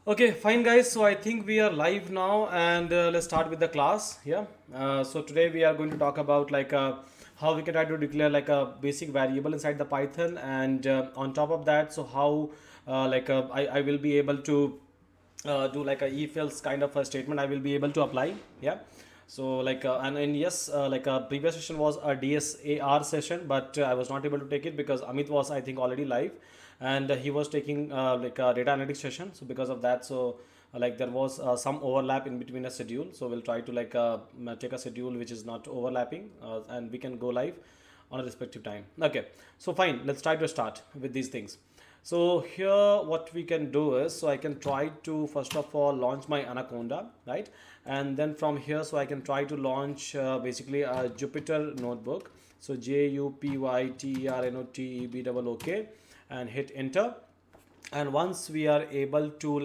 Okay, fine guys. So I think we are live now and let's start with the class. Yeah. So today we are going to talk about how we can try to declare like a basic variable inside the Python, and on top of that, so how I will be able to do like a if else kind of a statement I will be able to apply. Yeah. So and yes, like a previous session was a DSAR session, but I was not able to take it because Amit was, I think, already live, and he was taking like a data analytics session. So because of that, like there was some overlap in between a schedule. So we'll try to take a schedule which is not overlapping, and we can go live on a respective time. Okay, so fine. Let's try to start with these things. So here what we can do is, so I can try to first of all launch my Anaconda, right? And then from here, so I can try to launch basically a Jupyter notebook. So JUPYTERNOTEBOOK, and hit enter. And once we are able to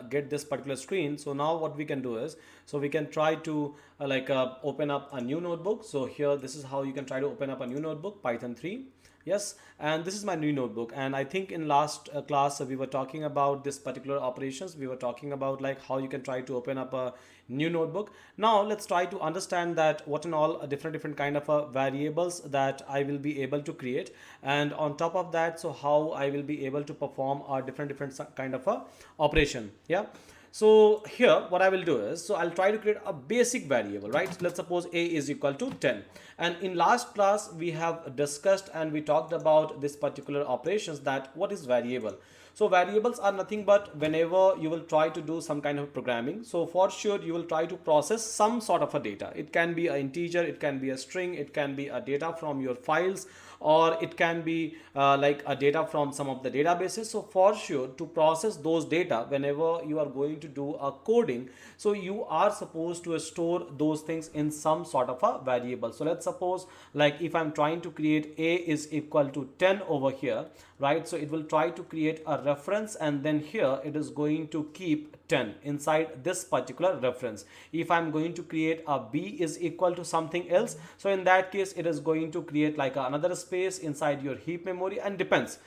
get this particular screen, so now what we can do is, so we can try to open up a new notebook. So here, this is how you can try to open up a new notebook, Python 3. Yes, and this is my new notebook, and I think in last class we were talking about this particular operations. We were talking about like how you can try to open up a new notebook. Now let's try to understand that what and all different kind of variables that I will be able to create, and on top of that, so how I will be able to perform a different kind of a operation. Yeah. So here what I will do is, so I'll try to create a basic variable, right? Let's suppose a is equal to 10. And in last class we have discussed and we talked about this particular operations, that what is variable. So variables are nothing but whenever you will try to do some kind of programming. So for sure you will try to process some sort of a data. It can be an integer, it can be a string, it can be a data from your files, or it can be like a data from some of the databases. So for sure to process those data, whenever you are going to do a coding, so you are supposed to store those things in some sort of a variable. So let's suppose, like if I'm trying to create a is equal to 10 over here, right? So it will try to create a reference, and then here it is going to keep 10 inside this particular reference. If I'm going to create a b is equal to something else, so in that case it is going to create like another space inside your heap memory, and depends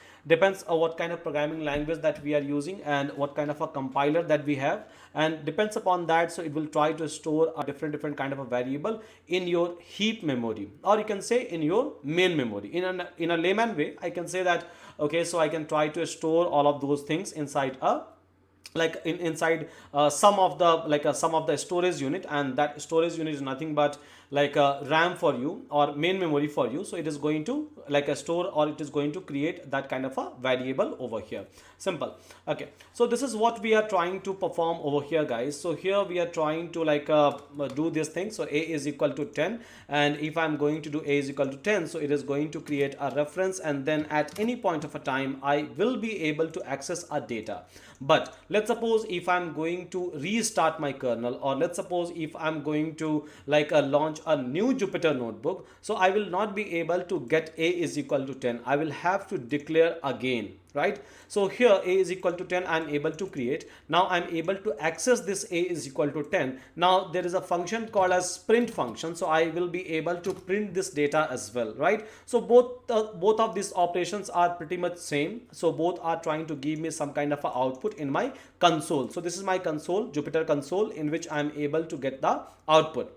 on what kind of programming language that we are using and what kind of a compiler that we have, and depends upon that, so it will try to store a different kind of a variable in your heap memory, or you can say in your main memory. In a layman way, I can say that, okay, so I can try to store all of those things inside a inside some of the storage unit, and that storage unit is nothing but like a RAM for you or main memory for you. So it is going to like a store, or it is going to create that kind of a variable over here. Simple. Okay, so this is what we are trying to perform over here, guys. So here we are trying to do this thing. So a is equal to 10, and if I'm going to do a is equal to 10, so it is going to create a reference, and then at any point of a time I will be able to access a data. But let's suppose if I'm going to restart my kernel, or let's suppose if I'm going to launch a new Jupyter notebook, so I will not be able to get a is equal to 10. I will have to declare again, right? So here a is equal to 10 I'm able to create. Now I'm able to access this a is equal to 10. Now there is a function called as print function, so I will be able to print this data as well, right? So both of these operations are pretty much same. So both are trying to give me some kind of a output in my console. So this is my console, Jupyter console, in which I'm able to get the output.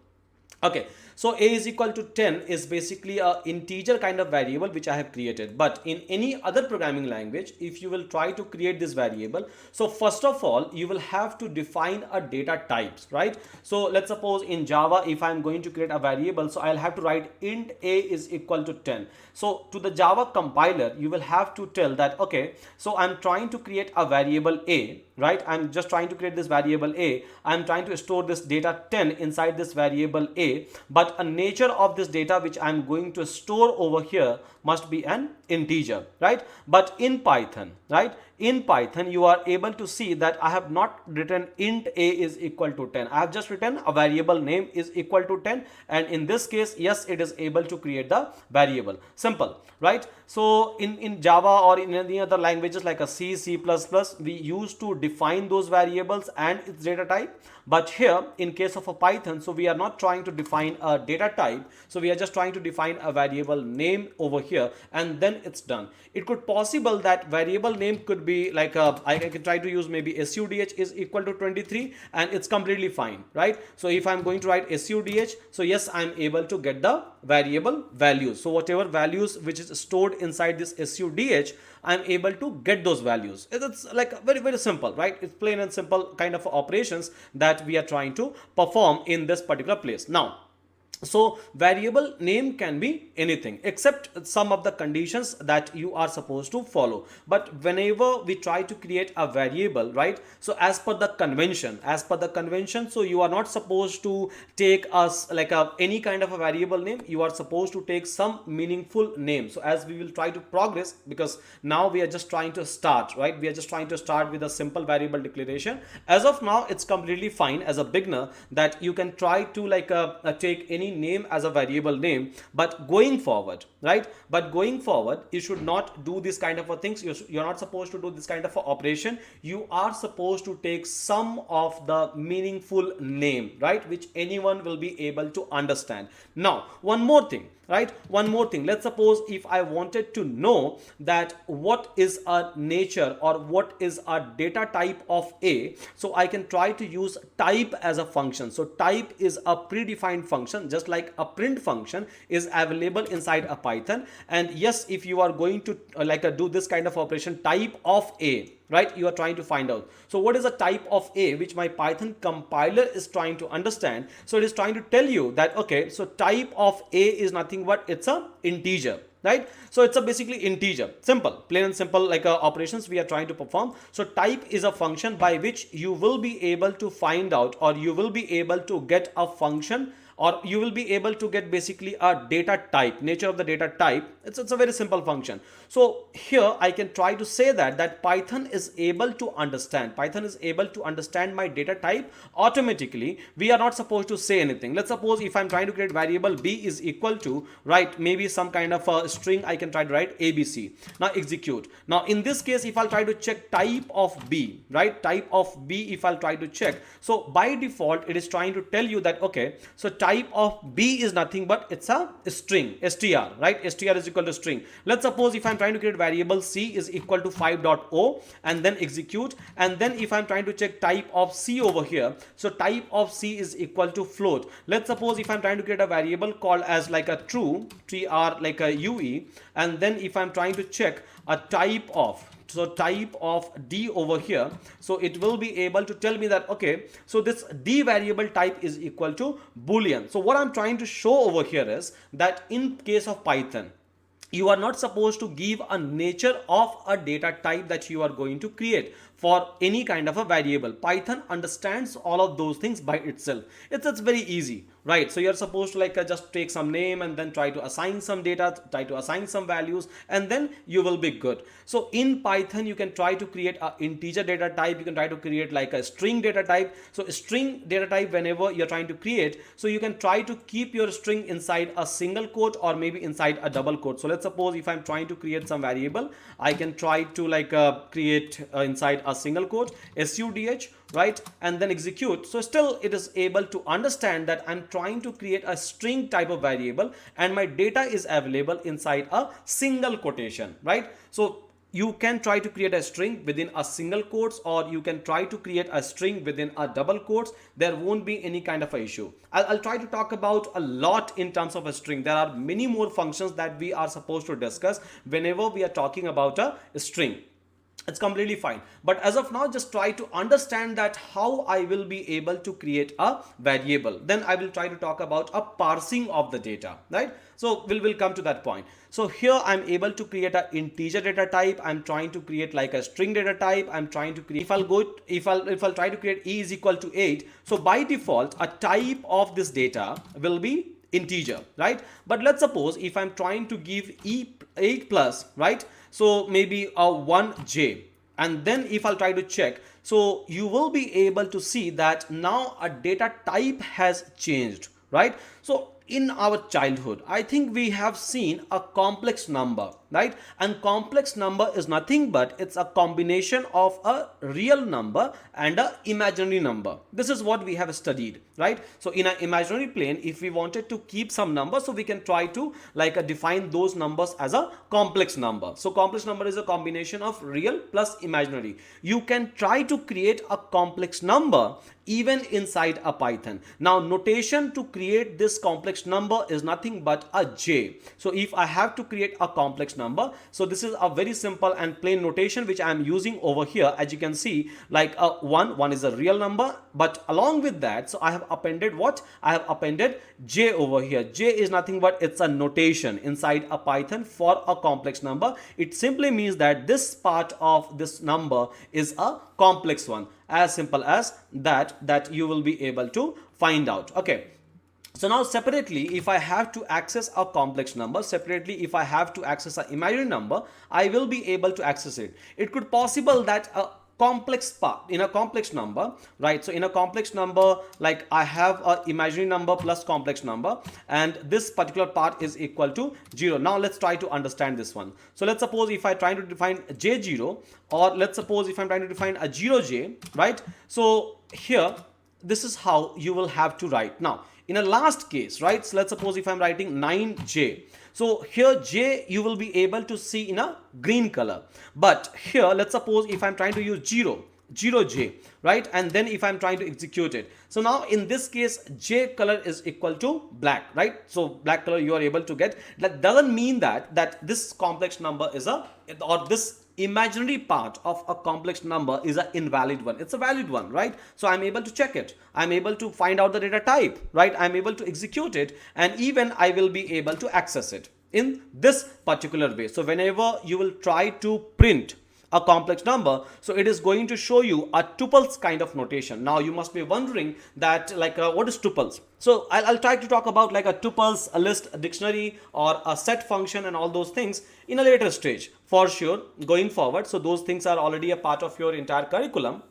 Okay, so a is equal to 10 is basically a integer kind of variable which I have created. But in any other programming language, if you will try to create this variable, so first of all you will have to define a data types, right? So let's suppose in Java, if I'm going to create a variable, so I'll have to write int a is equal to 10. So to the Java compiler, you will have to tell that, okay, so I'm trying to create a variable a, right? I'm just trying to create this variable a. I'm trying to store this data 10 inside this variable a, but a nature of this data which I'm going to store over here must be an integer, right? But in Python, right, in Python you are able to see that I have not written int a is equal to 10. I have just written a variable name is equal to 10, and in this case, yes, it is able to create the variable. Simple, right? So in Java or in any other languages like a C, C++, we used to define those variables and its data type. But here in case of a Python, so we are not trying to define a data type, so we are just trying to define a variable name over here, and then it's done. It could possible that variable name could be like I can try to use maybe SUDH is equal to 23, and it's completely fine, right? So if I'm going to write SUDH, so yes, I'm able to get the variable values. So whatever values which is stored inside this SUDH, I'm able to get those values. It's like very, very simple, right? It's plain and simple kind of operations that we are trying to perform in this particular place. Now, so variable name can be anything except some of the conditions that you are supposed to follow. But whenever we try to create a variable, right, so as per the convention, so you are not supposed to take us like any kind of a variable name. You are supposed to take some meaningful name. So as we will try to progress, because now we are just trying to start, right? We are just trying to start with a simple variable declaration. As of now, it's completely fine as a beginner that you can try to like take any name as a variable name. But going forward, right, you should not do this kind of a things. You're not supposed to do this kind of a operation. You are supposed to take some of the meaningful name, right, which anyone will be able to understand. Now, one more thing, right, let's suppose if I wanted to know that what is a nature or what is a data type of A, so I can try to use type as a function. So type is a predefined function, just like a print function is available inside a Python. And yes, if you are going to do this kind of operation, type of A, right, you are trying to find out. So what is a type of A which my Python compiler is trying to understand? So it is trying to tell you that, okay, so type of A is nothing but it's a integer, right? So it's a basically integer, simple, plain and simple, like operations we are trying to perform. So type is a function by which you will be able to find out, or you will be able to get a function, or you will be able to get basically a data type, nature of the data type. It's a very simple function. So here I can try to say that Python is able to understand my data type automatically. We are not supposed to say anything. Let's suppose if I'm trying to create variable b is equal to, right, maybe some kind of a string. I can try to write ABC. Now execute. Now in this case, if I'll try to check type of b, right, type of b, if I'll try to check, so by default it is trying to tell you that, okay, so type of b is nothing but it's a string, str, right? Str is equal to string. Let's suppose if I'm trying to create variable c is equal to 5.0 and then execute, and then if I'm trying to check type of c over here, so type of c is equal to float. Let's suppose if I'm trying to create a variable called as like a true, tr like a ue, and then if I'm trying to check a type of, so type of d over here, so it will be able to tell me that, okay, so this d variable type is equal to boolean. So what I'm trying to show over here is that in case of Python, you are not supposed to give a nature of a data type that you are going to create for any kind of a variable. Python understands all of those things by itself. It's very easy, right? So you're supposed to just take some name and then try to assign some data, try to assign some values, and then you will be good. So in Python, you can try to create a integer data type. You can try to create like a string data type. So a string data type, whenever you're trying to create, so you can try to keep your string inside a single quote or maybe inside a double quote. So let's suppose if I'm trying to create some variable, I can try to create inside a single quote SUDH, right, and then execute. So still it is able to understand that I'm trying to create a string type of variable and my data is available inside a single quotation, right? So you can try to create a string within a single quotes, or you can try to create a string within a double quotes. There won't be any kind of a issue. I'll try to talk about a lot in terms of a string. There are many more functions that we are supposed to discuss whenever we are talking about a string. It's completely fine, but as of now, just try to understand that how I will be able to create a variable. Then I will try to talk about a parsing of the data, right? So we'll come to that point. So here I'm able to create an integer data type. I'm trying to create like a string data type. I'm trying to create, if I'll try to create e is equal to 8, so by default a type of this data will be integer, right? But let's suppose if I'm trying to give e8 plus, right, so maybe a 1j, and then if I'll try to check, so you will be able to see that now a data type has changed, right? So in our childhood, I think we have seen a complex number, right? And complex number is nothing but it's a combination of a real number and a imaginary number. This is what we have studied, right? So in an imaginary plane, if we wanted to keep some number, so we can try to define those numbers as a complex number. So complex number is a combination of real plus imaginary. You can try to create a complex number even inside a Python. Now notation to create this complex number is nothing but a j. So if I have to create a complex number, so this is a very simple and plain notation which I am using over here. As you can see, like a 1 is a real number, but along with that, so I have appended what? I have appended j over here. J is nothing but it's a notation inside a Python for a complex number. It simply means that this part of this number is a complex one. As simple as that you will be able to find out. Okay, so now separately, if I have to access a complex number, separately if I have to access an imaginary number, I will be able to access it. It could possible that a complex part in a complex number, right? So in a complex number, like I have a imaginary number plus complex number, and this particular part is equal to 0. Now let's try to understand this one. So let's suppose if I try to define j0, or let's suppose if I'm trying to define a 0j, right? So here, this is how you will have to write. Now in a last case, right? So let's suppose if I'm writing 9j. So here j you will be able to see in a green color. But here let's suppose if I'm trying to use 0j, right? And then if I'm trying to execute it. So now in this case j color is equal to black, right? So black color you are able to get. That doesn't mean that this complex number is this imaginary part of a complex number is an invalid one. It's a valid one, right? So I'm able to check it. I'm able to find out the data type, right? I'm able to execute it, and even I will be able to access it in this particular way. So whenever you will try to print a complex number, so it is going to show you a tuples kind of notation. Now you must be wondering that what is tuples? So I'll try to talk about like a tuples, a list, a dictionary, or a set function and all those things in a later stage for sure going forward. So those things are already a part of your entire curriculum.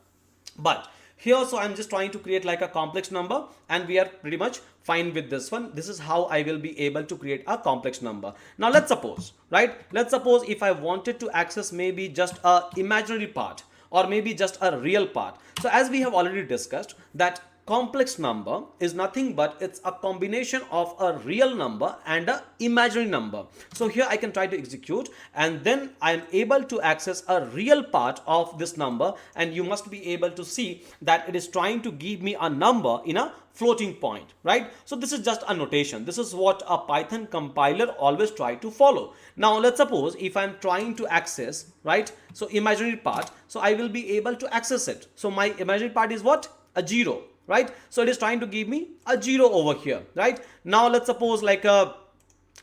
But here, so I'm just trying to create like a complex number, and we are pretty much fine with this one. This is how I will be able to create a complex number. Now let's suppose, right? Let's suppose if I wanted to access maybe just a imaginary part, or maybe just a real part. So as we have already discussed, that complex number is nothing but it's a combination of a real number and an imaginary number. So here I can try to execute, and then I'm able to access a real part of this number, and you must be able to see that it is trying to give me a number in a floating point, right? So this is just a notation. This is what a Python compiler always try to follow. Now let's suppose if I'm trying to access, right, so imaginary part, so I will be able to access it. So my imaginary part is what? A 0. Right? So it is trying to give me a 0 over here, right? Now let's suppose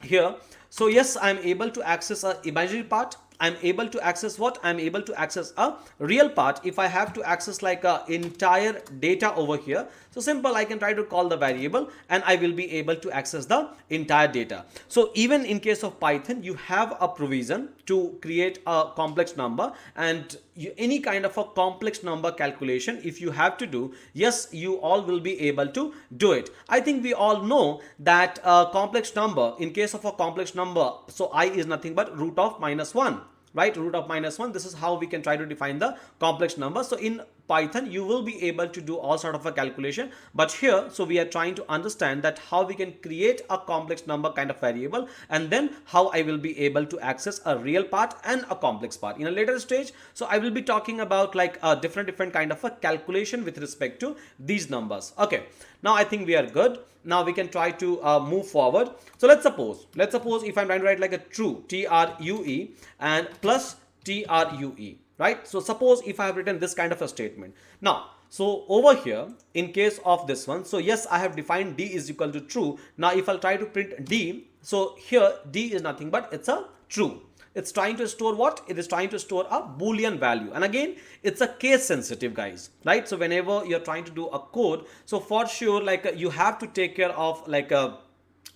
here. So yes, I'm able to access a imaginary part. I'm able to access what? I'm able to access a real part. If I have to access like a entire data over here, so simple, I can try to call the variable and I will be able to access the entire data. So even in case of Python, you have a provision to create a complex number, and any kind of a complex number calculation, if you have to do, yes, you all will be able to do it. I think we all know that a complex number, in case of a complex number, so I is nothing but root of -1. Right, root of -1. This is how we can try to define the complex number. So in Python, you will be able to do all sort of a calculation, but here, so we are trying to understand that how we can create a complex number kind of variable, and then how I will be able to access a real part and a complex part in a later stage. So I will be talking about like a different kind of a calculation with respect to these numbers. Okay, now I think we are good. Now we can try to move forward. So let's suppose if I'm trying to write like a true, TRUE, and plus TRUE, right? So suppose if I have written this kind of a statement. Now, so over here, in case of this one, so yes, I have defined D is equal to true. Now if I'll try to print D, so here D is nothing but it's a true. It's trying to store what? It is trying to store a Boolean value. And again, it's a case sensitive, guys, right? So whenever you're trying to do a code, so for sure, like you have to take care of like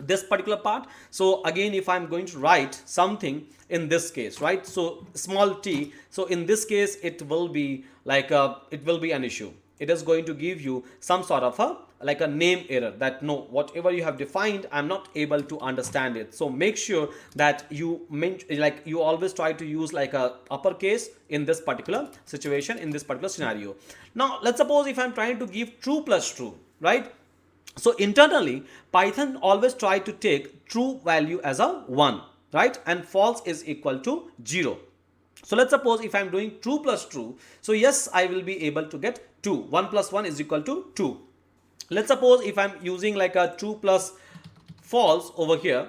this particular part. So again, if I'm going to write something in this case, right? So small t, so in this case, it will be like it will be an issue. It is going to give you some sort of a like a name error, that no, whatever you have defined, I'm not able to understand it. So make sure that you you always try to use like a uppercase in this particular situation, in this particular scenario. Now let's suppose if I'm trying to give true plus true, right? So internally, Python always try to take true value as a 1, right? And false is equal to 0. So let's suppose if I'm doing true plus true, so yes, I will be able to get 2. 1 plus 1 is equal to 2. Let's suppose if I'm using like a true plus false over here,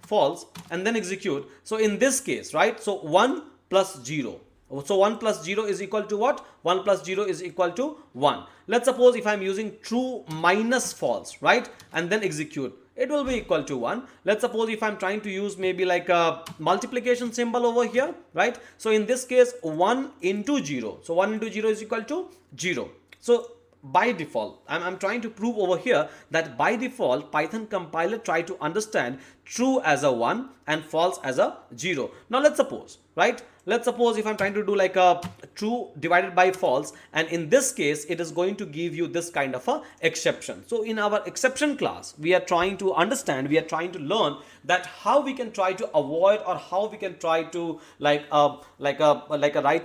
false, and then execute. So in this case, right, so 1 plus 0. So 1 plus 0 is equal to what? 1 plus 0 is equal to 1. Let's suppose if I'm using true minus false, right, and then execute, it will be equal to 1. Let's suppose if I'm trying to use maybe like a multiplication symbol over here, right? So in this case, 1 into 0. So 1 into 0 is equal to 0. So by default, I'm trying to prove over here that by default, Python compiler try to understand true as a 1 and false as a 0. Now let's suppose, right? Let's suppose if I'm trying to do like a true divided by false, and in this case, it is going to give you this kind of a exception. So in our exception class, we are trying to understand, we are trying to learn that how we can try to avoid, or how we can try to write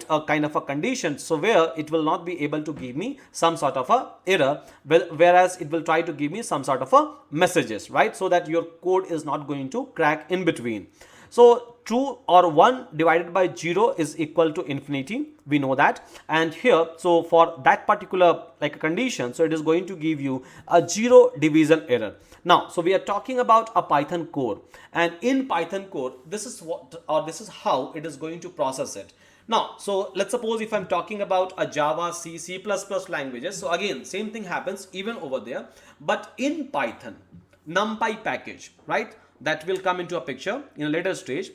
a kind of a condition, so where it will not be able to give me some sort of a error, whereas it will try to give me some sort of a messages, right? So that your code is not going to crack in between. So true or 1 divided by 0 is equal to infinity. We know that. And here, so for that particular like a condition, so it is going to give you a 0 division error. Now, so we are talking about a Python code, and in Python code, this is what, or this is how it is going to process it. Now, so let's suppose if I'm talking about a Java, C, C++ languages. So again, same thing happens even over there, but in Python, NumPy package, right? That will come into a picture in a later stage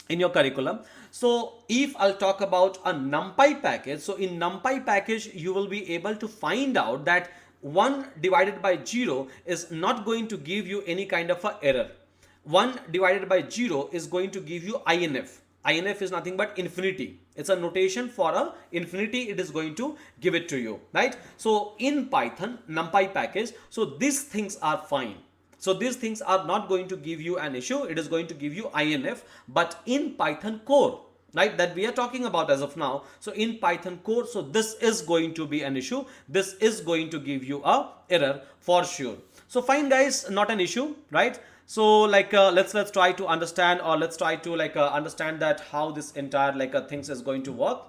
in your curriculum. So if I'll talk about a NumPy package, so in NumPy package, you will be able to find out that 1 divided by 0 is not going to give you any kind of a error. 1 divided by 0 is going to give you INF. INF is nothing but infinity. It's a notation for a infinity. It is going to give it to you, right? So in Python, NumPy package, so these things are fine. So these things are not going to give you an issue. It is going to give you INF, but in Python core, right, that we are talking about as of now. So in Python core, so this is going to be an issue. This is going to give you a error for sure. So fine guys, not an issue, right? So like let's try to understand, or let's try to understand that how this entire things is going to work.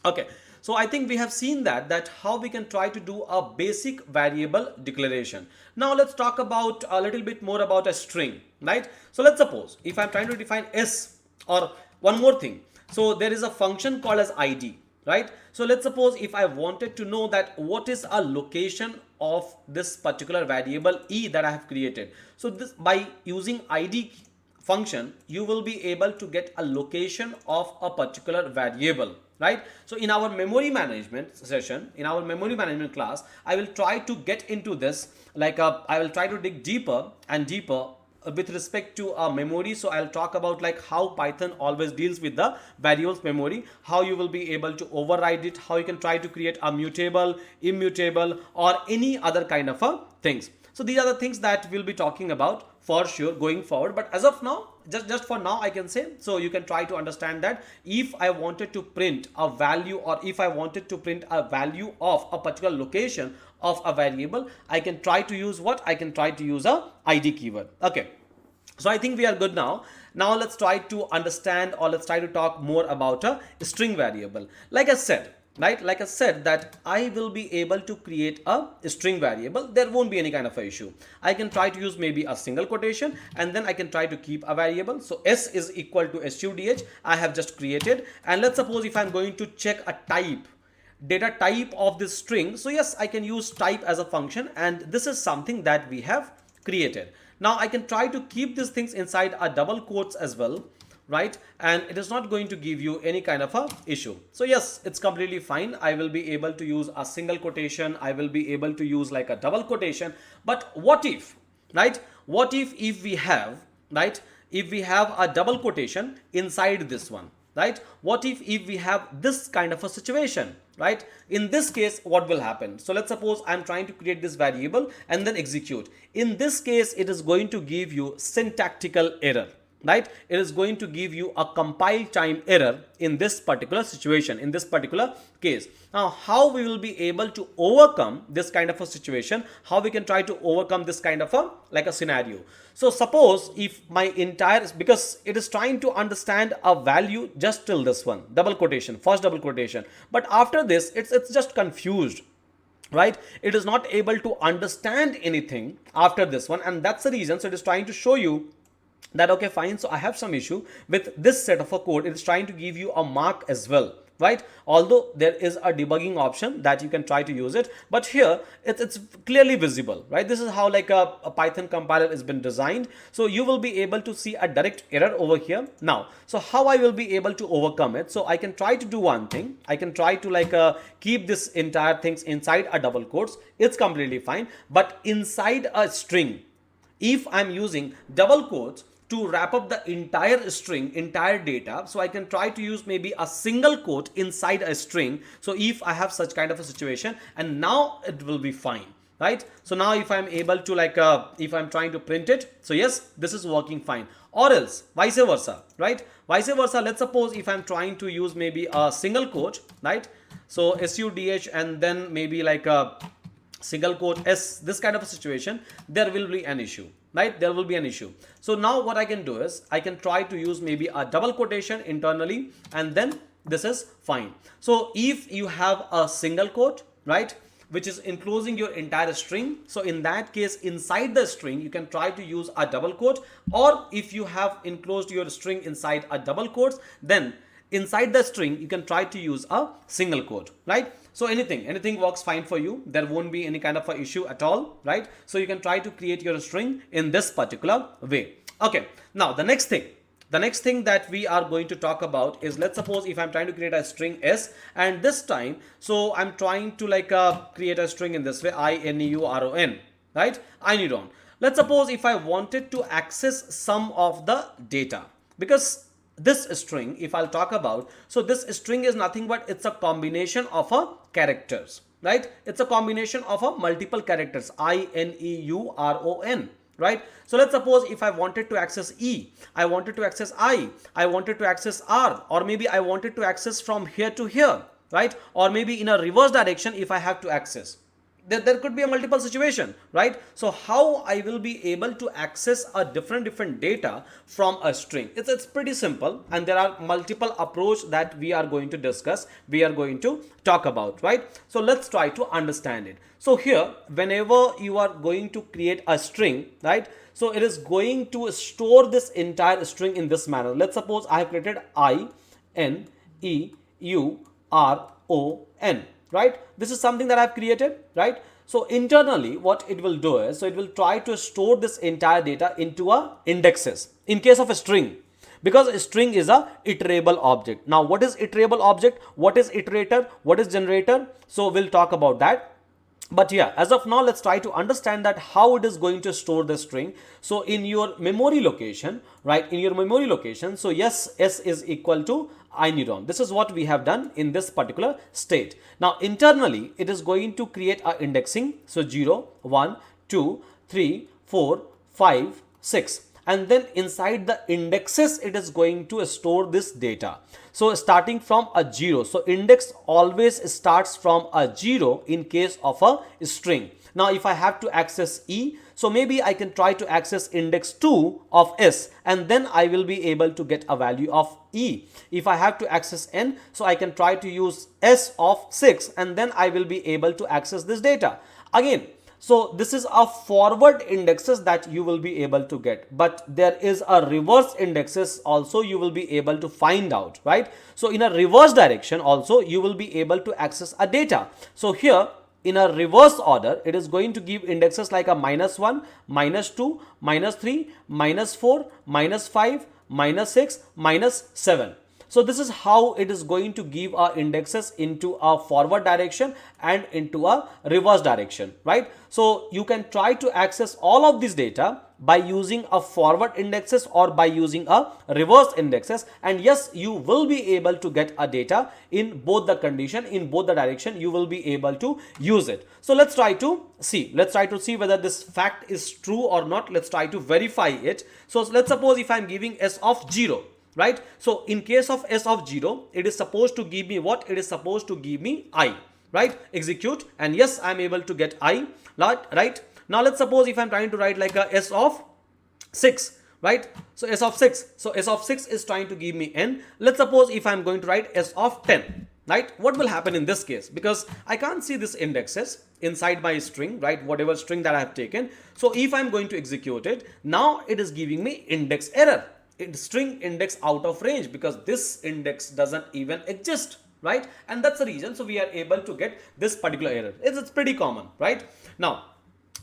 Okay. So I think we have seen that how we can try to do a basic variable declaration. Now let's talk about a little bit more about a string, right? So let's suppose if I'm trying to define S, or one more thing. So there is a function called as ID, right? So let's suppose if I wanted to know that what is a location of this particular variable E that I have created. So this, by using ID function, you will be able to get a location of a particular variable, right? So in our memory management session, in our memory management class, I will try to get into this, I will try to dig deeper and deeper with respect to our memory. So I'll talk about how Python always deals with the variables memory, how you will be able to override it, how you can try to create a mutable, immutable, or any other kind of things. So these are the things that we'll be talking about for sure going forward. But as of now, just for now, I can say, so you can try to understand that if I wanted to print a value, or if I wanted to print a value of a particular location of a variable, I can try to use what? I can try to use a ID keyword. Okay. So I think we are good now. Now let's try to understand, or let's try to talk more about a string variable. Like I said, right, like I said that I will be able to create a string variable. There won't be any kind of a issue. I can try to use maybe a single quotation, and then I can try to keep a variable. So S is equal to STUDH. I have just created, and let's suppose if I'm going to check a type, data type of this string. So yes, I can use type as a function, and this is something that we have created. Now I can try to keep these things inside a double quotes as well, right? And it is not going to give you any kind of a issue. So yes, it's completely fine. I will be able to use a single quotation. I will be able to use a double quotation. But what if, right? What if we have, right? If we have a double quotation inside this one, right? What if we have this kind of a situation, right? In this case, what will happen? So let's suppose I'm trying to create this variable and then execute. In this case, it is going to give you syntactical error, right? It is going to give you a compile time error in this particular situation, in this particular case. Now, how we will be able to overcome this kind of a situation, how we can try to overcome this kind of a scenario. So suppose if my entire, because it is trying to understand a value just till this one, double quotation, first double quotation, but after this it's just confused, right? It is not able to understand anything after this one, and that's the reason. So it is trying to show you that, okay, fine, so I have some issue with this set of a code. It is trying to give you a mark as well, right? Although there is a debugging option that you can try to use it, but here it's clearly visible, right? This is how like a Python compiler has been designed. So you will be able to see a direct error over here. Now, so how I will be able to overcome it? So I can try to do one thing. I can try to like keep this entire things inside a double quotes. It's completely fine. But inside a string, if I'm using double quotes to wrap up the entire string, entire data, so I can try to use maybe a single quote inside a string. So if I have such kind of a situation, and now it will be fine, right? So now if I'm able to like, if I'm trying to print it, so yes, this is working fine. Or else vice versa, right? Vice versa, let's suppose if I'm trying to use maybe a single quote, right? So SUDH and then maybe like a single quote S, this kind of a situation, there will be an issue, right? There will be an issue. So now what I can do is I can try to use maybe a double quotation internally, and then this is fine. So if you have a single quote, right, which is enclosing your entire string, so in that case, inside the string, you can try to use a double quote. Or if you have enclosed your string inside a double quotes, then inside the string, you can try to use a single quote, right? So anything works fine for you. There won't be any kind of a issue at all, right? So you can try to create your string in this particular way. Okay, now the next thing that we are going to talk about is, let's suppose if I'm trying to create a string S, and this time, so I'm trying to like create a string in this way, iNeuron, right? iNeuron. Let's suppose if I wanted to access some of the data, because this string, if I'll talk about, so this string is nothing but it's a combination of a characters, right? It's a combination of a multiple characters, iNeuron, right? So let's suppose if I wanted to access E, I wanted to access I wanted to access R, or maybe I wanted to access from here to here, right? Or maybe in a reverse direction if I have to access. There could be a multiple situation, right? So how I will be able to access a different data from a string? It's pretty simple, and there are multiple approach that we are going to discuss, we are going to talk about, right? So let's try to understand it. So here, whenever you are going to create a string, right, so it is going to store this entire string in this manner. Let's suppose I have created iNeuron, right? This is something that I've created, right? So internally, what it will do is, so it will try to store this entire data into a indexes in case of a string, because a string is a iterable object. Now, what is iterable object? What is iterator? What is generator? So we'll talk about that. But yeah, as of now, let's try to understand that how it is going to store the string. So in your memory location, right, in your memory location, so yes, S is equal to iNeuron. This is what we have done in this particular state. Now internally, it is going to create a indexing. So 0, 1, 2, 3, 4, 5, 6. And then inside the indexes, it is going to store this data. So starting from a 0. So index always starts from a 0 in case of a string. Now if I have to access E, so maybe I can try to access index 2 of S, and then I will be able to get a value of E. If I have to access N, so I can try to use S of 6, and then I will be able to access this data. Again, so this is a forward indexes that you will be able to get, but there is a reverse indexes also you will be able to find out, right? So in a reverse direction also you will be able to access a data. So here in a reverse order, it is going to give indexes like a -1, -2, -3, -4, -5, -6, -7. So this is how it is going to give our indexes into a forward direction and into a reverse direction, right? So you can try to access all of this data by using a forward indexes or by using a reverse indexes, and yes, you will be able to get a data in both the condition, in both the direction you will be able to use it. So let's try to see whether this fact is true or not. Let's try to verify it. So let's suppose if I'm giving s of 0, right? So in case of s of 0, it is supposed to give me what? It is supposed to give me I, right? Execute, and yes, I'm able to get I, right? Now let's suppose if I'm trying to write like a s of 6, right? So s of 6, so s of 6 is trying to give me n. Let's suppose if I'm going to write s of 10, right? What will happen in this case? Because I can't see this indexes inside my string, right? Whatever string that I have taken. So if I'm going to execute it, now it is giving me index error. String index out of range, because this index doesn't even exist, right? And that's the reason. So we are able to get this particular error. It's pretty common, right? Now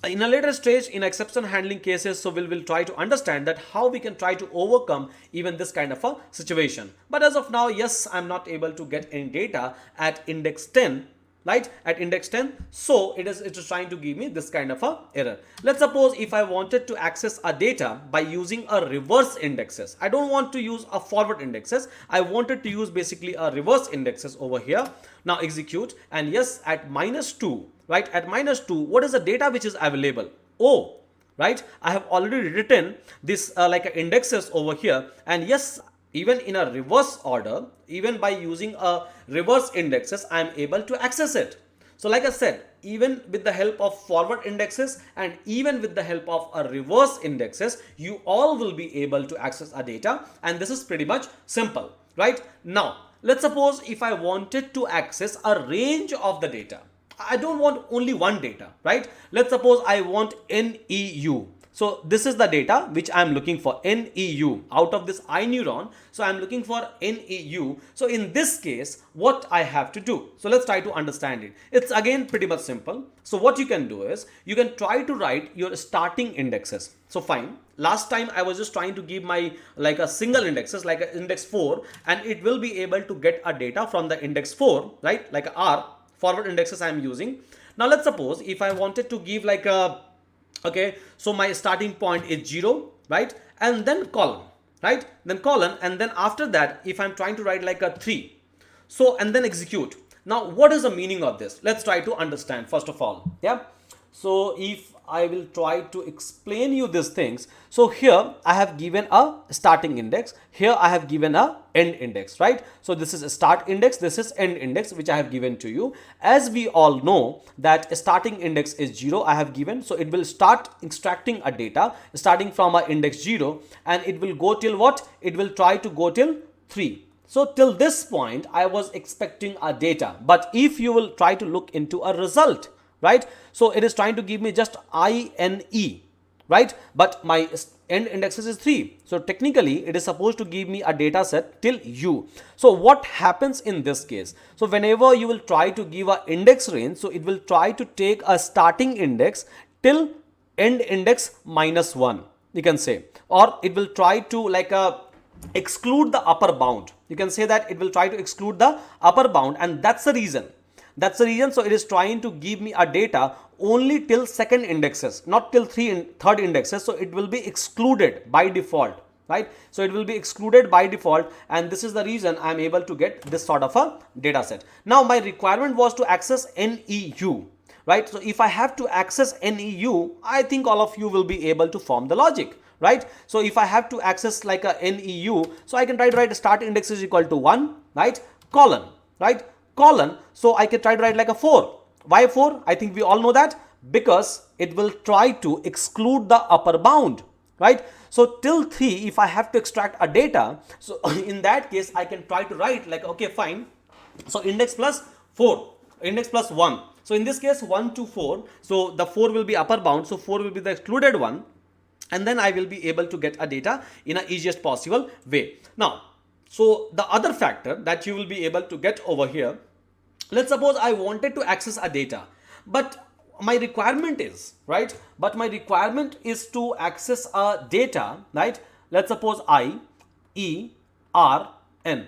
in a later stage in exception handling cases, so we'll try to understand that how we can try to overcome even this kind of a situation. But as of now, yes, I'm not able to get any data at index 10, right? At index 10, so it is trying to give me this kind of a error. Let's suppose if I wanted to access a data by using a reverse indexes. I don't want to use a forward indexes. I wanted to use basically a reverse indexes over here. Now execute, and yes, at -2, right? At -2, what is the data which is available? Oh, right? I have already written this like indexes over here, and yes, even in a reverse order, even by using a reverse indexes, I am able to access it. So like I said, even with the help of forward indexes and even with the help of a reverse indexes, you all will be able to access a data, and this is pretty much simple, right? Now let's suppose if I wanted to access a range of the data. I don't want only one data, right? Let's suppose I want NEU. So this is the data which I am looking for, NEU, out of this iNeuron. So I am looking for NEU. So in this case, what I have to do? So let's try to understand it. It's again pretty much simple. So what you can do is, you can try to write your starting indexes. So fine. Last time I was just trying to give my like a single indexes, like a index 4, and it will be able to get a data from the index 4, right? Like a R, forward indexes I am using. Now let's suppose if I wanted to give like a, okay, so my starting point is 0, right? And then colon, right? Then colon, and then after that, if I'm trying to write like a 3, so and then execute. Now what is the meaning of this? Let's try to understand first of all. Yeah. So if I will try to explain you these things. So here I have given a starting index. Here I have given a end index, right? So this is a start index. This is end index, which I have given to you. As we all know that a starting index is 0, I have given. So it will start extracting a data starting from a index 0, and it will go till what? It will try to go till 3. So till this point, I was expecting a data. But if you will try to look into a result, right? So it is trying to give me just INE, right? But my end indexes is 3. So technically it is supposed to give me a data set till U. So what happens in this case? So whenever you will try to give a index range, so it will try to take a starting index till end index -1, you can say, or it will try to like exclude the upper bound. You can say that it will try to exclude the upper bound, and that's the reason. That's the reason. So it is trying to give me a data only till second indexes, not till third indexes. So it will be excluded by default, right? So it will be excluded by default, and this is the reason I am able to get this sort of a data set. Now my requirement was to access NEU, right? So if I have to access NEU, I think all of you will be able to form the logic, right? So if I have to access like a NEU, so I can try to write start index is equal to 1, right? Colon, right? Colon, so I can try to write like a 4. Why 4? I think we all know that, because it will try to exclude the upper bound, right? So till 3, if I have to extract a data, so in that case I can try to write like, okay, fine, so index plus 4, index plus 1. So in this case 1 to 4, so the 4 will be upper bound, so 4 will be the excluded one, and then I will be able to get a data in a easiest possible way. Now, so the other factor that you will be able to get over here, let's suppose I wanted to access a data, but my requirement is, right? But my requirement is to access a data, right? Let's suppose I, E, R, N,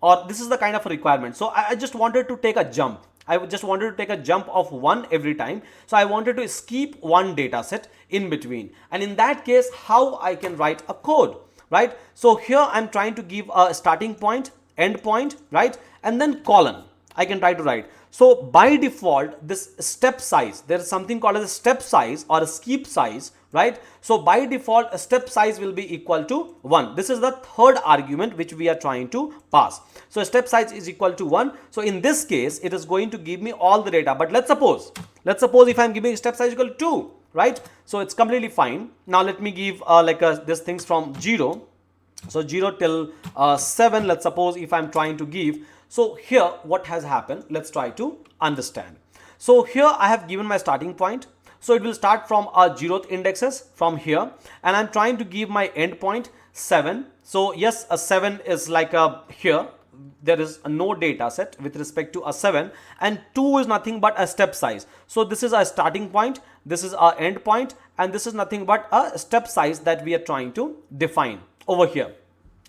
or this is the kind of a requirement. So I just wanted to take a jump. I just wanted to take a jump of 1 every time. So I wanted to skip one data set in between. And in that case, how I can write a code, right? So here I'm trying to give a starting point, end point, right? And then colon. I can try to write. So by default, this step size, there is something called as a step size or a skip size, right? So by default, a step size will be equal to 1. This is the third argument which we are trying to pass. So step size is equal to 1. So in this case, it is going to give me all the data. But let's suppose if I'm giving step size equal to 2, right? So it's completely fine. Now let me give this things from 0. So 0 till 7, let's suppose if I'm trying to give. So here what has happened, let's try to understand. So here I have given my starting point. So it will start from a 0th indexes from here, and I'm trying to give my end point 7. So yes, a 7 is like a here. There is no data set with respect to a 7, and 2 is nothing but a step size. So this is a starting point, this is our end point, and this is nothing but a step size that we are trying to define over here.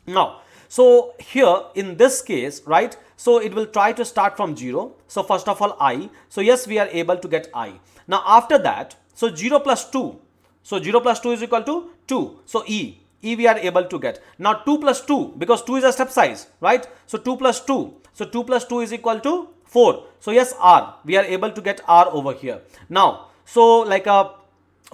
Now, so here in this case, right, so it will try to start from 0. So first of all, I. So yes, we are able to get I. Now after that, so 0 plus 2. So 0 plus 2 is equal to 2. So E we are able to get. Now 2 plus 2, because 2 is a step size, right? So 2 plus 2. So 2 plus 2 is equal to 4. So yes, R. We are able to get R over here. Now, so like a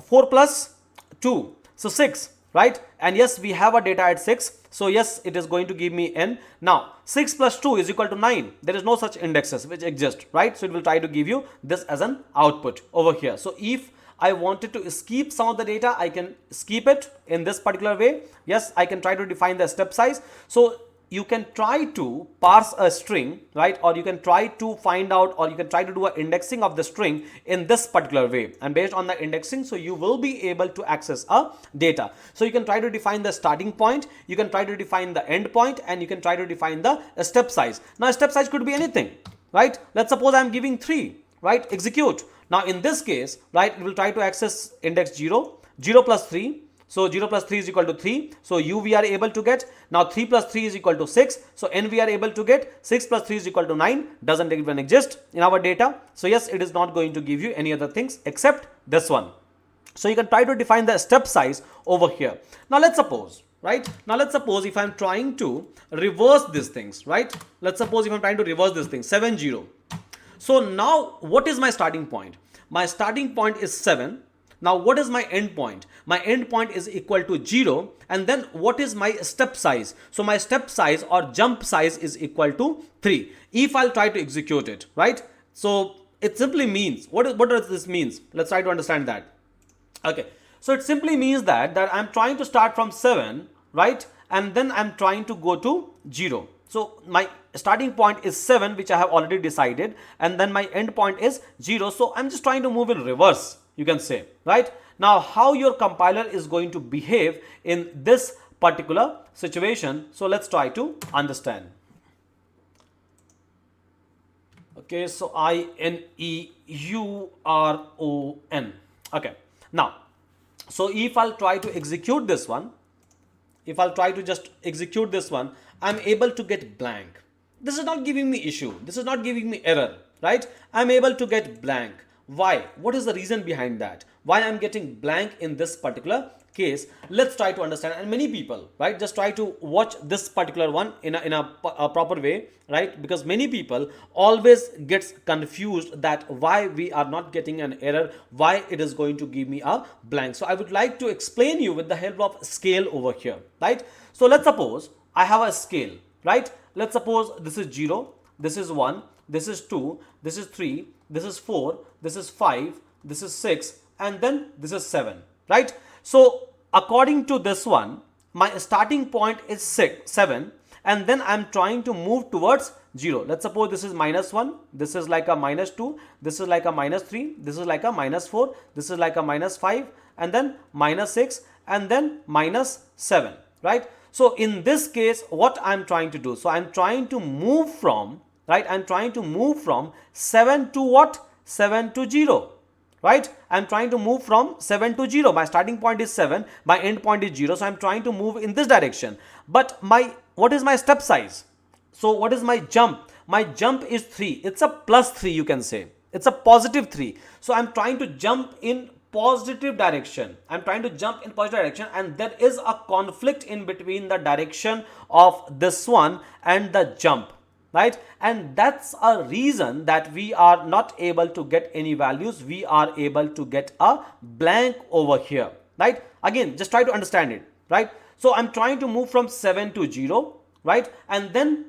4 plus 2. So 6, right? And yes, we have a data at 6. So yes, it is going to give me n. Now 6 plus 2 is equal to 9. There is no such indexes which exist, right? So it will try to give you this as an output over here. So if I wanted to skip some of the data, I can skip it in this particular way. Yes, I can try to define the step size. So you can try to parse a string, right? Or you can try to find out, or you can try to do an indexing of the string in this particular way. And based on the indexing, so you will be able to access a data. So you can try to define the starting point, you can try to define the end point, and you can try to define the step size. Now step size could be anything, right? Let's suppose I'm giving 3, right? Execute. Now in this case, right, it will try to access index 0, 0 plus 3. So 0 plus 3 is equal to 3. So U we are able to get. Now 3 plus 3 is equal to 6. So N we are able to get. 6 plus 3 is equal to 9. Doesn't even exist in our data. So yes, it is not going to give you any other things except this one. So you can try to define the step size over here. Now let's suppose, right? Now let's suppose if I'm trying to reverse these things, right? Let's suppose if I'm trying to reverse this thing, 7, 0. So now what is my starting point? My starting point is 7. Now what is my end point? My end point is equal to 0. And then what is my step size? So my step size or jump size is equal to 3. If I'll try to execute it, right? So it simply means, what does this means? Let's try to understand that. Okay. So it simply means that I'm trying to start from 7, right? And then I'm trying to go to 0. So my starting point is 7, which I have already decided. And then my end point is 0. So I'm just trying to move in reverse, you can say, right? Now how your compiler is going to behave in this particular situation. So let's try to understand. Okay, so INEURON. Okay, now, so if I'll try to execute this one, if I'll try to just execute this one, I'm able to get blank. This is not giving me issue. This is not giving me error, right? I'm able to get blank. Why? What is the reason behind that? Why I'm getting blank in this particular case? Let's try to understand. And many people, right, just try to watch this particular one in a proper way, right? Because many people always gets confused that why we are not getting an error, why it is going to give me a blank. So I would like to explain you with the help of scale over here, right? So let's suppose I have a scale, right? Let's suppose this is 0, this is 1, this is 2, this is 3, this is 4, this is 5, this is 6, and then this is 7, right? So according to this one, my starting point is 7, and then I'm trying to move towards 0. Let's suppose this is -1, this is like a -2, this is like a -3, this is like a -4, this is like a -5, and then -6, and then -7, right? So in this case, what I'm trying to do, so I'm trying to move from, right? I'm trying to move from 7 to what? 7 to 0, right? I'm trying to move from 7 to 0. My starting point is 7, my end point is 0. So I'm trying to move in this direction. But what is my step size? So what is my jump? My jump is 3. It's a plus 3, you can say. It's a positive 3. So I'm trying to jump in positive direction. I'm trying to jump in positive direction, and there is a conflict in between the direction of this one and the jump, right? And that's a reason that we are not able to get any values. We are able to get a blank over here, right? Again, just try to understand it, right? So I'm trying to move from 7 to 0, right? And then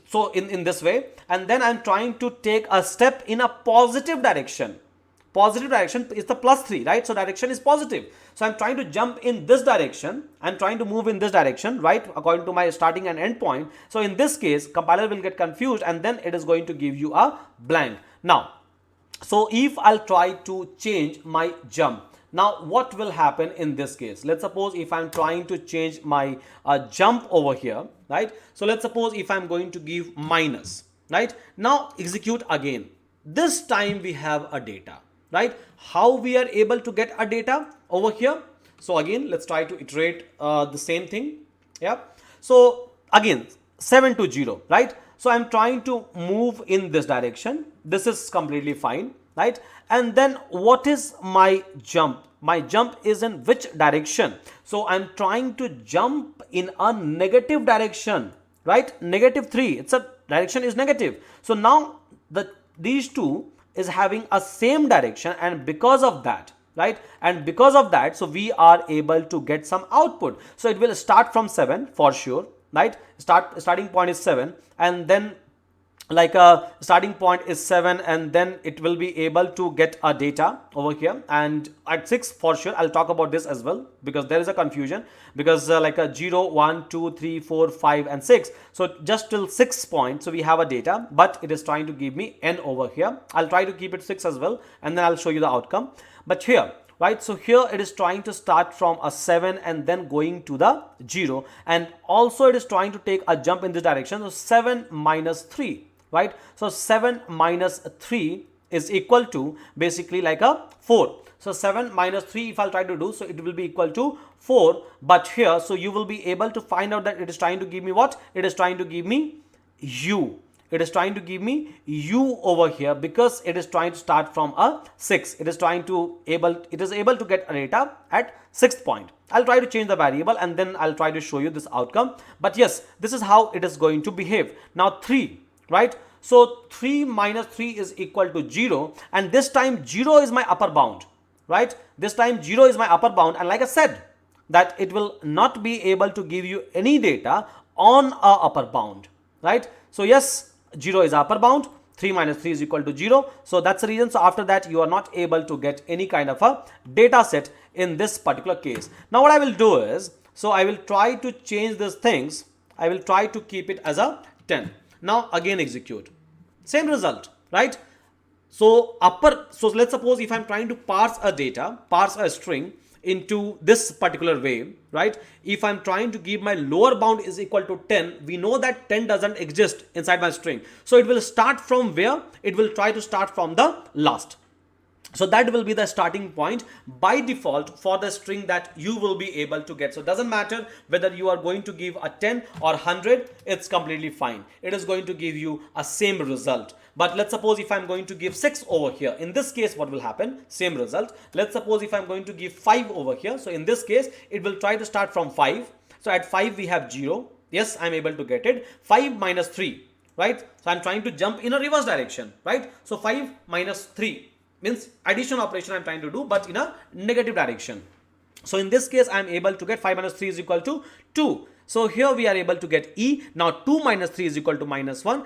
so in this way, and then I'm trying to take a step in a positive direction. Positive direction is the plus 3, right? So direction is positive. So I'm trying to jump in this direction. I'm trying to move in this direction, right? According to my starting and end point. So in this case, compiler will get confused, and then it is going to give you a blank. Now, so if I'll try to change my jump, now what will happen in this case? Let's suppose if I'm trying to change my jump over here, right? So let's suppose if I'm going to give minus, right? Now execute again. This time we have a data, right? How we are able to get a data over here? So again, let's try to iterate the same thing. Yeah. So again, 7 to 0, right? So I'm trying to move in this direction. This is completely fine, right? And then what is my jump? My jump is in which direction? So I'm trying to jump in a negative direction, right? Negative 3. It's a direction is negative. So now these two is having a same direction, and because of that, right? And because of that, so we are able to get some output. So it will start from 7 for sure, right? Starting point is 7, and then like a starting point is 7, and then it will be able to get a data over here, and at 6 for sure. I'll talk about this as well, because there is a confusion, because like a 0, 1, 2, 3, 4, 5 and 6. So just till 6 point, so we have a data, but it is trying to give me n over here. I'll try to keep it 6 as well, and then I'll show you the outcome. But here, right, so here it is trying to start from a 7 and then going to the 0, and also it is trying to take a jump in this direction. So 7 minus 3, right? So 7 minus 3 is equal to basically like a 4. So 7 minus 3, if I'll try to do, so it will be equal to 4. But here, so you will be able to find out that it is trying to give me what? It is trying to give me u. It is trying to give me u over here, because it is trying to start from a 6. It is able to get a data at 6th point. I'll try to change the variable, and then I'll try to show you this outcome. But yes, this is how it is going to behave. Now 3, right? So 3 minus 3 is equal to 0, and this time 0 is my upper bound, right? This time 0 is my upper bound, and like I said, that it will not be able to give you any data on a upper bound, right? So yes, 0 is upper bound, 3 minus 3 is equal to 0. So that's the reason. So after that, you are not able to get any kind of a data set in this particular case. Now what I will do is, so I will try to change these things. I will try to keep it as a 10. Now again execute. Same result, right? So let's suppose if I'm trying to parse a string into this particular way, right? If I'm trying to give my lower bound is equal to 10, we know that 10 doesn't exist inside my string. So it will start from where? It will try to start from the last. So that will be the starting point by default for the string that you will be able to get. So it doesn't matter whether you are going to give a 10 or 100, it's completely fine. It is going to give you a same result. But let's suppose if I'm going to give 6 over here, in this case, what will happen? Same result. Let's suppose if I'm going to give 5 over here. So in this case, it will try to start from 5. So at 5, we have 0. Yes, I'm able to get it. 5 minus 3, right? So I'm trying to jump in a reverse direction, right? So 5 minus 3 means addition operation I'm trying to do, but in a negative direction. So in this case, I'm able to get 5 minus 3 is equal to 2. So here we are able to get E. Now 2 minus 3 is equal to minus 1.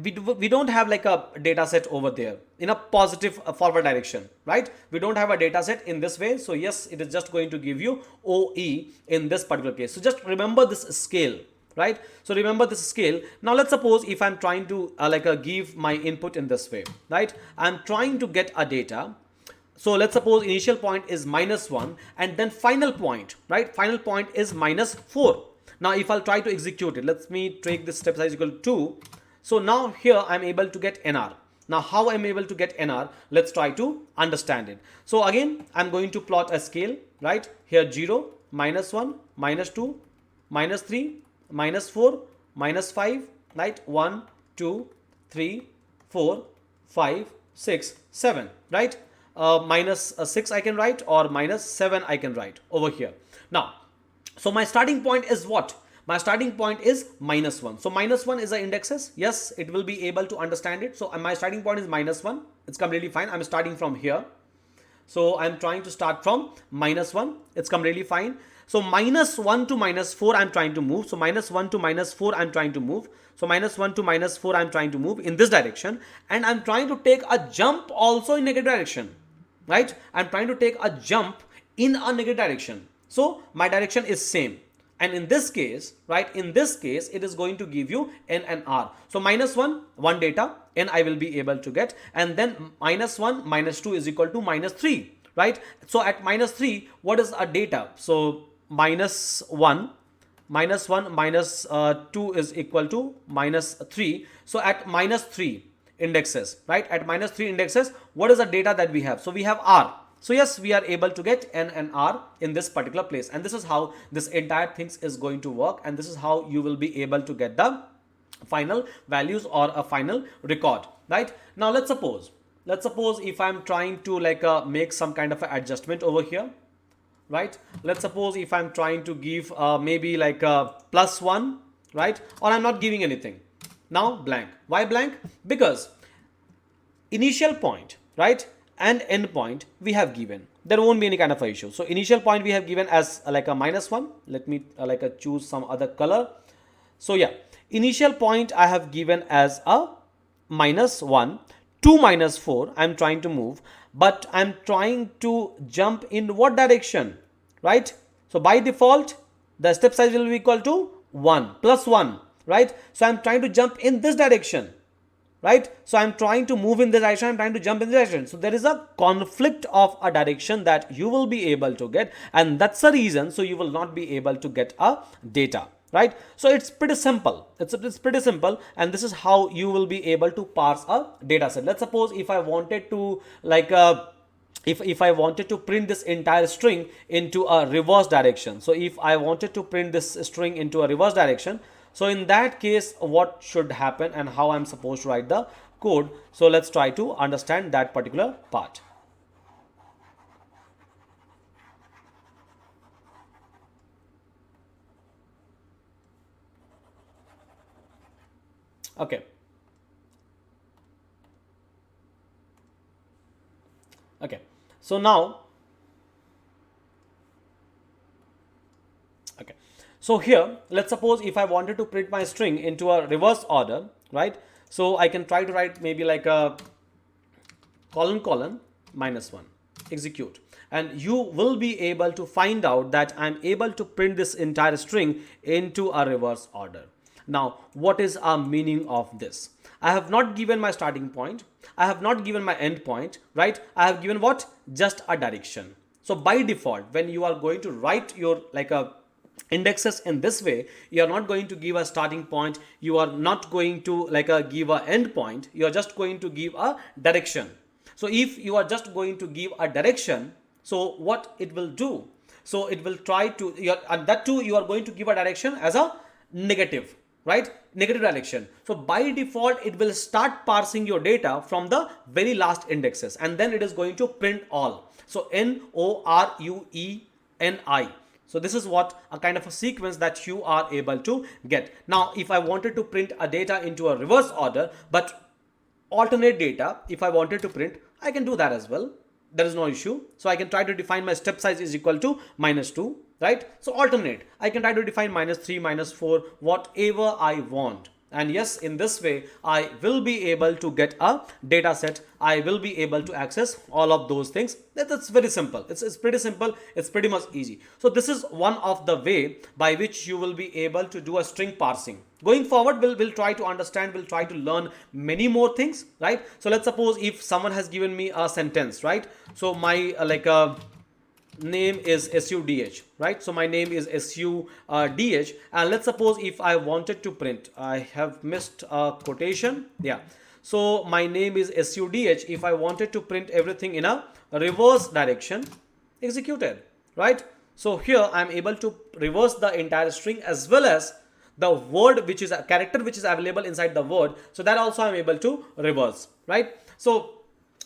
We don't have like a data set over there in a positive forward direction, right? We don't have a data set in this way. So yes, it is just going to give you OE in this particular case. So just remember this scale, right? So remember this scale. Now let's suppose if I'm trying to give my input in this way, right? I'm trying to get a data. So let's suppose initial point is minus 1, and then final point, right? Final point is minus 4. Now if I'll try to execute it, let me take this step size equal to 2. So now here I'm able to get NR. Now how I'm able to get NR, let's try to understand it. So again, I'm going to plot a scale, right? Here 0, minus 1, minus 2, minus 3, minus 4, minus 5, right? 1, 2, 3, 4, 5, 6, 7, right? Minus 6 I can write, or minus 7 I can write over here. Now, so my starting point is what? My starting point is minus 1. So minus 1 is the indexes. Yes, it will be able to understand it. So my starting point is minus 1. It's completely fine. I'm starting from here. So I'm trying to start from minus 1. It's completely fine. So minus 1 to minus 4 I'm trying to move. So minus 1 to minus 4 I'm trying to move. So minus 1 to minus 4 I'm trying to move in this direction. And I'm trying to take a jump also in negative direction. Right? I'm trying to take a jump in a negative direction. So my direction is same. And in this case, right, in this case, it is going to give you n and r. So minus 1, 1 data, n I will be able to get. And then minus 1, minus 2 is equal to minus 3, right? So at minus 3, what is our data? So minus 1, minus 2 is equal to minus 3. So at minus 3 indexes, right? At minus 3 indexes, what is the data that we have? So we have r. So yes, we are able to get n and r in this particular place. And this is how this entire thing is going to work. And this is how you will be able to get the final values or a final record, right? Now let's suppose if I'm trying to make some kind of an adjustment over here, right? Let's suppose if I'm trying to give maybe like a plus 1, right? Or I'm not giving anything. Now blank. Why blank? Because initial point, right, and end point we have given. There won't be any kind of a issue. So initial point we have given as like a minus 1. Let me choose some other color. So yeah, initial point I have given as a minus 1 to minus 4. I'm trying to move, but I'm trying to jump in what direction, right? So by default, the step size will be equal to 1 plus 1, right? So I'm trying to jump in this direction, right? So I'm trying to move in this direction, I'm trying to jump in this direction. So there is a conflict of a direction that you will be able to get, and that's the reason. So you will not be able to get a data, right? So it's pretty simple. It's pretty simple, and this is how you will be able to parse a data set. Let's suppose if I wanted to if I wanted to print this entire string into a reverse direction. So if I wanted to print this string into a reverse direction, so in that case, what should happen and how I'm supposed to write the code? So let's try to understand that particular part. Okay. Okay. So now, okay. So here, let's suppose if I wanted to print my string into a reverse order, right? So I can try to write maybe like a colon minus 1, execute. And you will be able to find out that I'm able to print this entire string into a reverse order. Now, what is our meaning of this? I have not given my starting point. I have not given my end point, right? I have given what? Just a direction. So by default, when you are going to write your indexes in this way, you are not going to give a starting point. You are not going to give a end point. You are just going to give a direction. So if you are just going to give a direction, so what it will do? So it will try to, and that too, you are going to give a direction as a negative, right? Negative direction. So by default, it will start parsing your data from the very last indexes, and then it is going to print all. So NORUENI. So this is what a kind of a sequence that you are able to get. Now, if I wanted to print a data into a reverse order, but alternate data, if I wanted to print, I can do that as well. There is no issue. So I can try to define my step size is equal to minus 2, right? So alternate, I can try to define minus 3, minus 4, whatever I want. And yes, in this way, I will be able to get a data set. I will be able to access all of those things. That's very simple. It's pretty simple. It's pretty much easy. So this is one of the way by which you will be able to do a string parsing. Going forward, we'll try to understand, we'll try to learn many more things, right? So let's suppose if someone has given me a sentence, right? So my name is SUDH, right? So my name is SUDH, and let's suppose if I wanted to print, I have missed a quotation. Yeah. So my name is SUDH. If I wanted to print everything in a reverse direction, executed, right? So here I'm able to reverse the entire string as well as the word which is a character which is available inside the word, so that also I'm able to reverse, right? So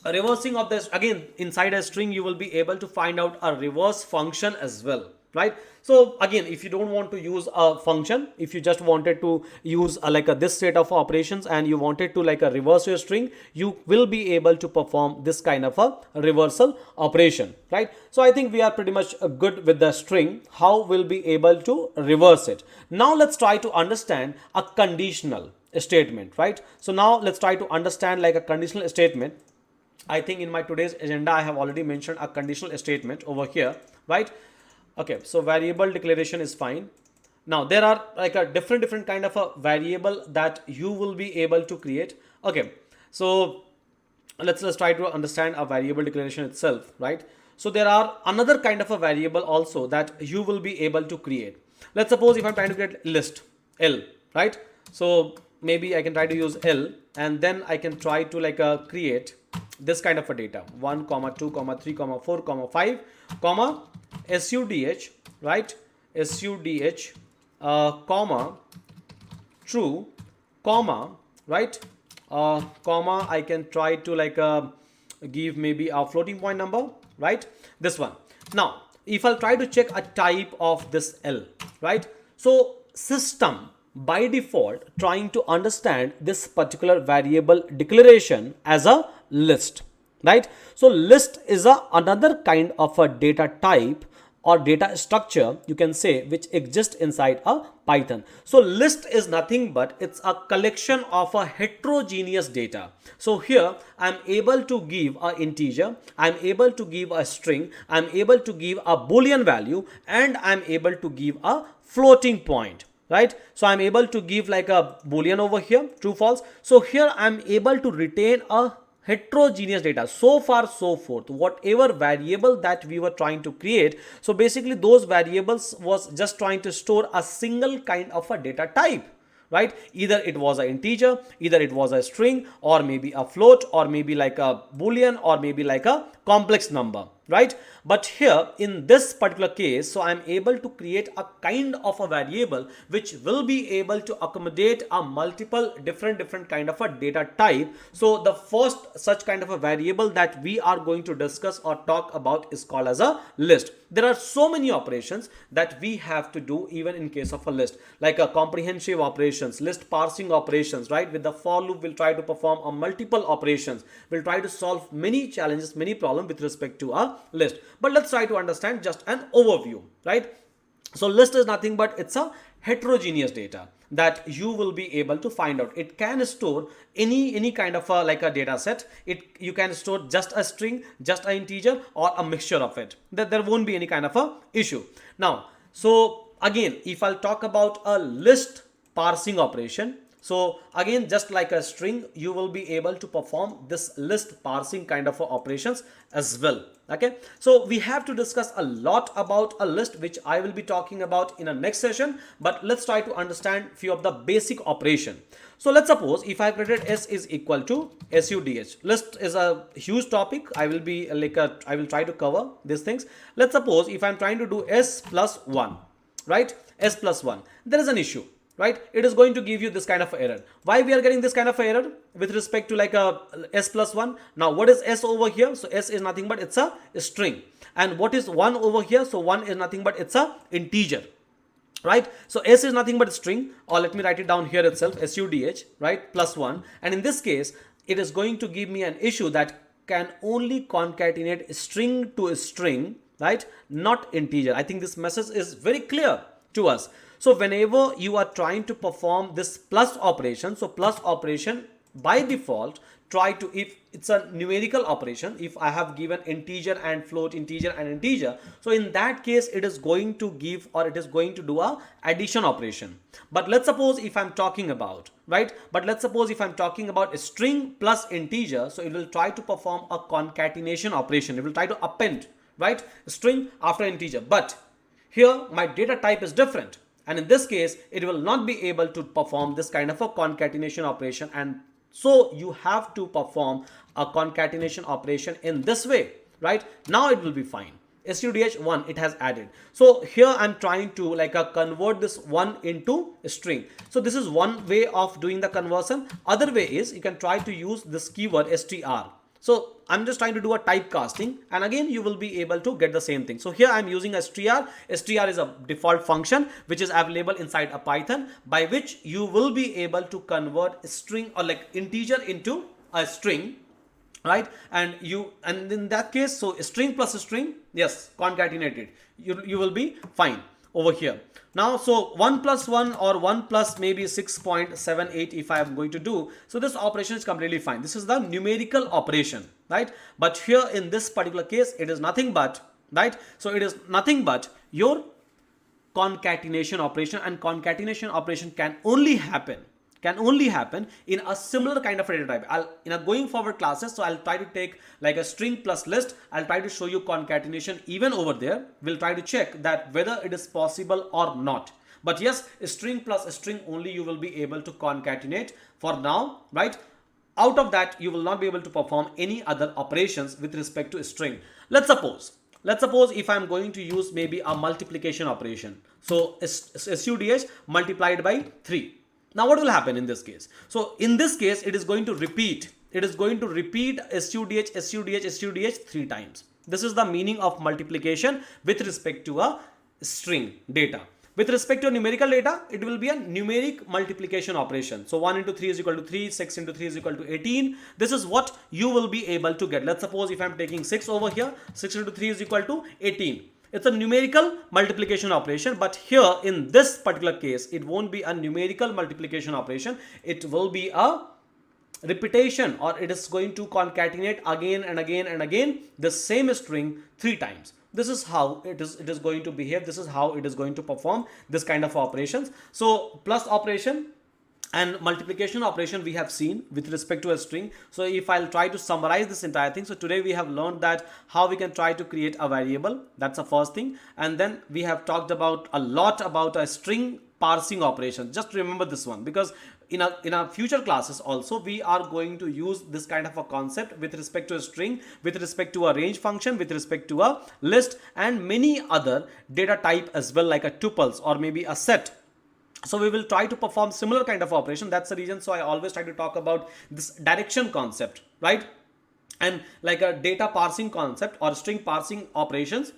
reversing of this, again, inside a string you will be able to find out a reverse function as well, right? So again, if you don't want to use a function, if you just wanted to use this set of operations and you wanted to reverse your string, you will be able to perform this kind of a reversal operation, right? So I think we are pretty much good with the string, how we'll be able to reverse it. Now let's try to understand a conditional statement, right? So now let's try to understand a conditional statement. I think in my today's agenda I have already mentioned a conditional statement over here, right? Okay, so variable declaration is fine. Now there are a different kind of a variable that you will be able to create. Okay, so let's try to understand a variable declaration itself, right? So there are another kind of a variable also that you will be able to create. Let's suppose if I'm trying to get list L, right? So maybe I can try to use L, and then I can try to create this kind of a data 1, 2, 3, 4, 5, SUDH, right? SUDH, comma, true, comma, right? Comma, I can try to give maybe a floating point number, right? This one. Now, if I'll try to check a type of this L, right? So system by default trying to understand this particular variable declaration as a list, right? So list is another kind of a data type or data structure, you can say, which exists inside a Python. So list is nothing but it's a collection of a heterogeneous data. So here I'm able to give an integer, I'm able to give a string, I'm able to give a boolean value, and I'm able to give a floating point, right? So I'm able to give a boolean over here, true, false. So here I'm able to retain a heterogeneous data, so far so forth, whatever variable that we were trying to create. So basically those variables was just trying to store a single kind of a data type, right? Either it was an integer, either it was a string, or maybe a float, or maybe a boolean, or maybe a complex number, right? But here in this particular case, so I'm able to create a kind of a variable which will be able to accommodate a multiple different kind of a data type. So the first such kind of a variable that we are going to discuss or talk about is called as a list. There are so many operations that we have to do even in case of a list, like a comprehensive operations, list parsing operations, right? With the for loop, we'll try to perform a multiple operations. We'll try to solve many challenges, many problems with respect to a list. But let's try to understand just an overview, right? So list is nothing but it's a heterogeneous data that you will be able to find out. It can store any kind of a data set. You can store just a string, just an integer, or a mixture of it. There won't be any kind of a issue. Now, so again, if I'll talk about a list parsing operation, so again, just like a string, you will be able to perform this list parsing kind of operations as well. Okay, so we have to discuss a lot about a list, which I will be talking about in a next session. But let's try to understand few of the basic operation. So let's suppose if I created S is equal to SUDH. List is a huge topic. I will be I will try to cover these things. Let's suppose if I'm trying to do S plus 1, right? S plus 1. There is an issue, right? It is going to give you this kind of error. Why we are getting this kind of error with respect to a S plus 1? Now what is S over here? So S is nothing but it's a string. And what is 1 over here? So 1 is nothing but it's a integer, right? So S is nothing but a string, or let me write it down here itself, SUDH, right? Plus 1. And in this case, it is going to give me an issue that can only concatenate string to string, right? Not integer. I think this message is very clear to us. So whenever you are trying to perform this plus operation, so plus operation by default, try to, if it's a numerical operation, if I have given integer and float, integer and integer, so in that case it is going to give, or it is going to do a addition operation. But let's suppose if I'm talking about, right? But let's suppose if I'm talking about a string plus integer, so it will try to perform a concatenation operation. It will try to append, right? String after integer. But here my data type is different. And in this case, it will not be able to perform this kind of a concatenation operation. And so you have to perform a concatenation operation in this way, right? Now it will be fine. stdh 1, it has added. So here I'm trying to like convert this 1 into a string. So this is one way of doing the conversion. Other way is you can try to use this keyword str. So I'm just trying to do a typecasting, and again you will be able to get the same thing. So here I'm using a str. Str is a default function which is available inside a Python, by which you will be able to convert a string or like integer into a string, right? And in that case, so string plus a string, yes, concatenated, you will be fine over here. Now, so 1 plus 1 or 1 plus maybe 6.78 if I am going to do, so this operation is completely fine. This is the numerical operation, right? But here in this particular case, it is nothing but, right? So it is nothing but your concatenation operation, and concatenation operation can only happen in a similar kind of a data type. In a going forward classes, so I'll try to take like a string plus list. I'll try to show you concatenation even over there. We'll try to check that whether it is possible or not. But yes, a string plus a string only you will be able to concatenate for now, right? Out of that, you will not be able to perform any other operations with respect to a string. Let's suppose if I'm going to use maybe a multiplication operation. So SUDH multiplied by 3. Now what will happen in this case? So in this case, it is going to repeat. It is going to repeat SUDH, SUDH, SUDH 3 times. This is the meaning of multiplication with respect to a string data. With respect to numerical data, it will be a numeric multiplication operation. So 1 into 3 is equal to 3, 6 into 3 is equal to 18. This is what you will be able to get. Let's suppose if I'm taking 6 over here, 6 into 3 is equal to 18. It's a numerical multiplication operation, but here in this particular case, it won't be a numerical multiplication operation. It will be a repetition, or it is going to concatenate again and again and again the same string 3 times. This is how it is going to behave. This is how it is going to perform this kind of operations. So plus operation and multiplication operation we have seen with respect to a string. So if I'll try to summarize this entire thing, so today we have learned that how we can try to create a variable. That's the first thing. And then we have talked about a lot about a string parsing operation. Just remember this one, because in our future classes also we are going to use this kind of a concept with respect to a string, with respect to a range function, with respect to a list, and many other data type as well, like a tuples or maybe a set. So we will try to perform similar kind of operation. That's the reason. So I always try to talk about this direction concept, right? And like a data parsing concept or string parsing operations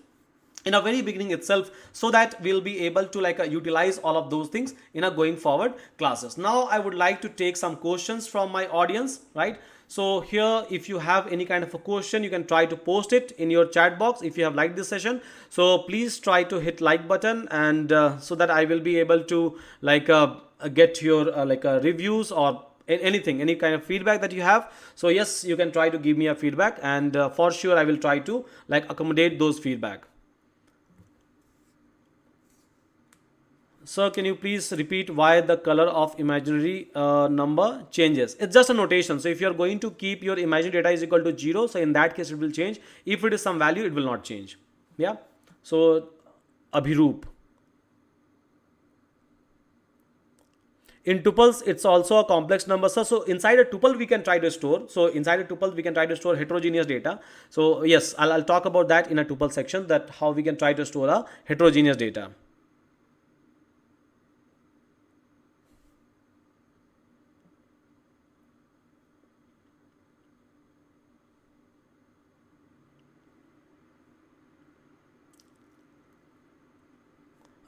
in a very beginning itself, so that we'll be able to like utilize all of those things in a going forward classes. Now I would like to take some questions from my audience, right? So here, if you have any kind of a question, you can try to post it in your chat box if you have liked this session. So please try to hit like button, and so that I will be able to like get your reviews or anything, any kind of feedback that you have. So yes, you can try to give me a feedback, and for sure I will try to like accommodate those feedback. So can you please repeat why the color of imaginary number changes? It's just a notation. So if you are going to keep your imaginary data is equal to 0, so in that case it will change. If it is some value, it will not change. Yeah. So Abhiroop. In tuples, it's also a complex number. So inside a tuple, we can try to store. So inside a tuple, we can try to store heterogeneous data. So yes, I'll talk about that in a tuple section, that how we can try to store a heterogeneous data.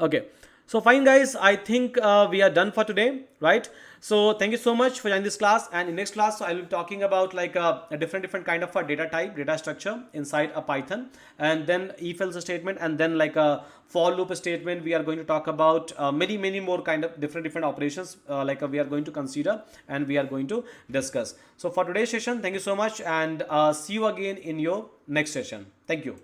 Okay, so fine guys, I think we are done for today, right? So thank you so much for joining this class, and in next class, so I will be talking about like a different kind of a data type, data structure inside a Python, and then if else statement, and then like a for loop statement. We are going to talk about many more kind of different operations we are going to consider and we are going to discuss. So for today's session, thank you so much, and see you again in your next session. Thank you.